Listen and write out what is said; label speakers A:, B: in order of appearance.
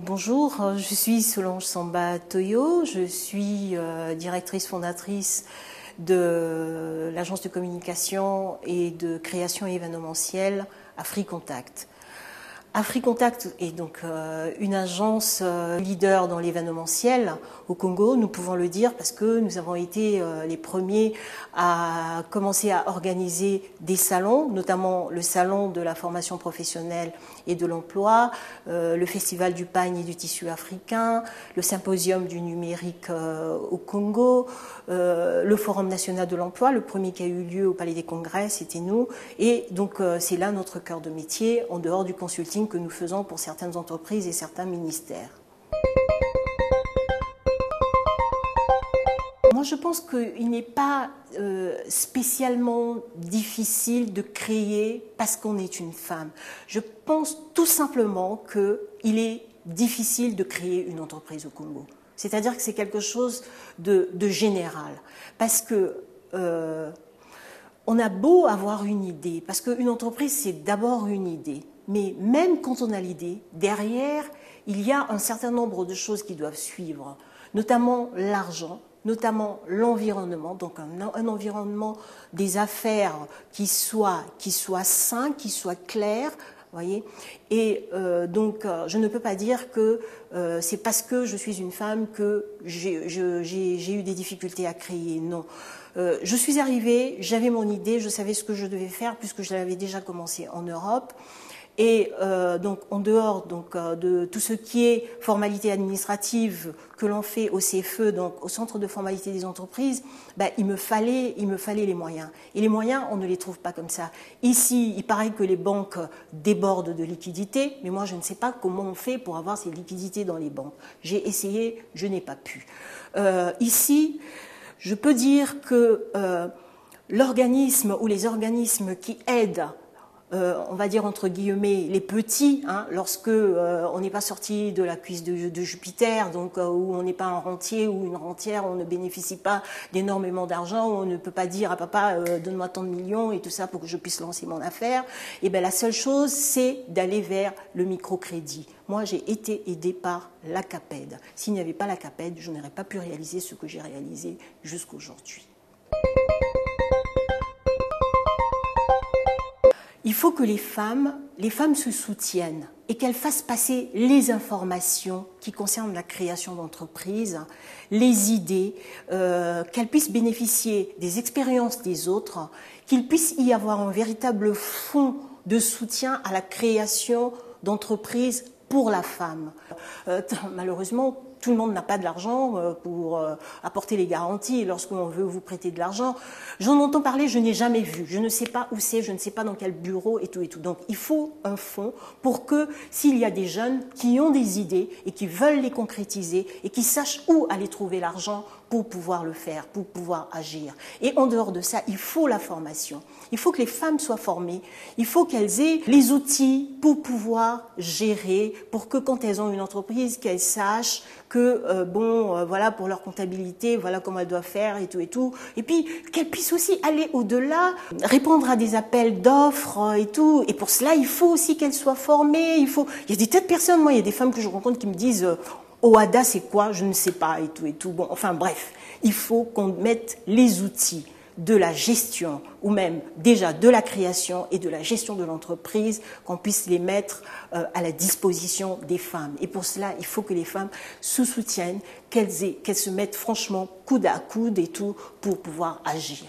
A: Bonjour, je suis Solange Samba Toyo, je suis directrice fondatrice de l'agence de communication et de création événementielle AfriContact. AfriContact est donc une agence leader dans l'événementiel au Congo, nous pouvons le dire parce que nous avons été les premiers à commencer à organiser des salons, notamment le salon de la formation professionnelle et de l'emploi, le festival du pagne et du tissu africain, le symposium du numérique au Congo, le forum national de l'emploi, le premier qui a eu lieu au Palais des Congrès, c'était nous, et donc c'est là notre cœur de métier, en dehors du consulting que nous faisons pour certaines entreprises et certains ministères. Moi, je pense qu'il n'est pas spécialement difficile de créer parce qu'on est une femme. Je pense tout simplement qu'il est difficile de créer une entreprise au Congo. C'est-à-dire que c'est quelque chose de général. Parce que on a beau avoir une idée, parce qu'une entreprise, c'est d'abord une idée. Mais même quand on a l'idée, derrière, il y a un certain nombre de choses qui doivent suivre, notamment l'argent, notamment l'environnement, donc un environnement des affaires qui soit sain, qui soit clair, voyez. Et donc, je ne peux pas dire que c'est parce que je suis une femme que j'ai eu des difficultés à créer, non. Je suis arrivée, j'avais mon idée, je savais ce que je devais faire puisque je l'avais déjà commencé en Europe. Et donc en dehors de tout ce qui est formalité administrative que l'on fait au CFE, donc au Centre de formalité des entreprises, il me fallait les moyens. Et les moyens, on ne les trouve pas comme ça. Ici, il paraît que les banques débordent de liquidités, mais moi je ne sais pas comment on fait pour avoir ces liquidités dans les banques. J'ai essayé, je n'ai pas pu. Ici, je peux dire que l'organisme ou les organismes qui aident on va dire entre guillemets les petits, hein, lorsque on n'est pas sorti de la cuisse de Jupiter, donc où on n'est pas un rentier ou une rentière, on ne bénéficie pas d'énormément d'argent, on ne peut pas dire à papa donne-moi tant de millions et tout ça pour que je puisse lancer mon affaire. Et bien la seule chose, c'est d'aller vers le microcrédit. Moi, j'ai été aidée par la CAPED. S'il n'y avait pas la CAPED, je n'aurais pas pu réaliser ce que j'ai réalisé jusqu'aujourd'hui. Il faut que les femmes se soutiennent et qu'elles fassent passer les informations qui concernent la création d'entreprises, les idées, qu'elles puissent bénéficier des expériences des autres, qu'il puisse y avoir un véritable fonds de soutien à la création d'entreprises pour la femme. Malheureusement, tout le monde n'a pas de l'argent pour apporter les garanties lorsqu'on veut vous prêter de l'argent. J'en entends parler, je n'ai jamais vu. Je ne sais pas où c'est, je ne sais pas dans quel bureau et tout et tout. Donc il faut un fonds pour que s'il y a des jeunes qui ont des idées et qui veulent les concrétiser et qui sachent où aller trouver l'argent pour pouvoir le faire, pour pouvoir agir. Et en dehors de ça, il faut la formation. Il faut que les femmes soient formées. Il faut qu'elles aient les outils pour pouvoir gérer, pour que quand elles ont une entreprise, qu'elles sachent que, voilà, pour leur comptabilité, voilà comment elles doivent faire et tout et tout. Et puis, qu'elles puissent aussi aller au-delà, répondre à des appels d'offres et tout. Et pour cela, il faut aussi qu'elles soient formées. Il y a des tas de personnes, moi, il y a des femmes que je rencontre qui me disent OADA, c'est quoi? Je ne sais pas et tout et tout. Bon, enfin bref, il faut qu'on mette les outils de la gestion ou même déjà de la création et de la gestion de l'entreprise, qu'on puisse les mettre à la disposition des femmes. Et pour cela, il faut que les femmes se soutiennent, qu'elles se mettent franchement coude à coude et tout pour pouvoir agir.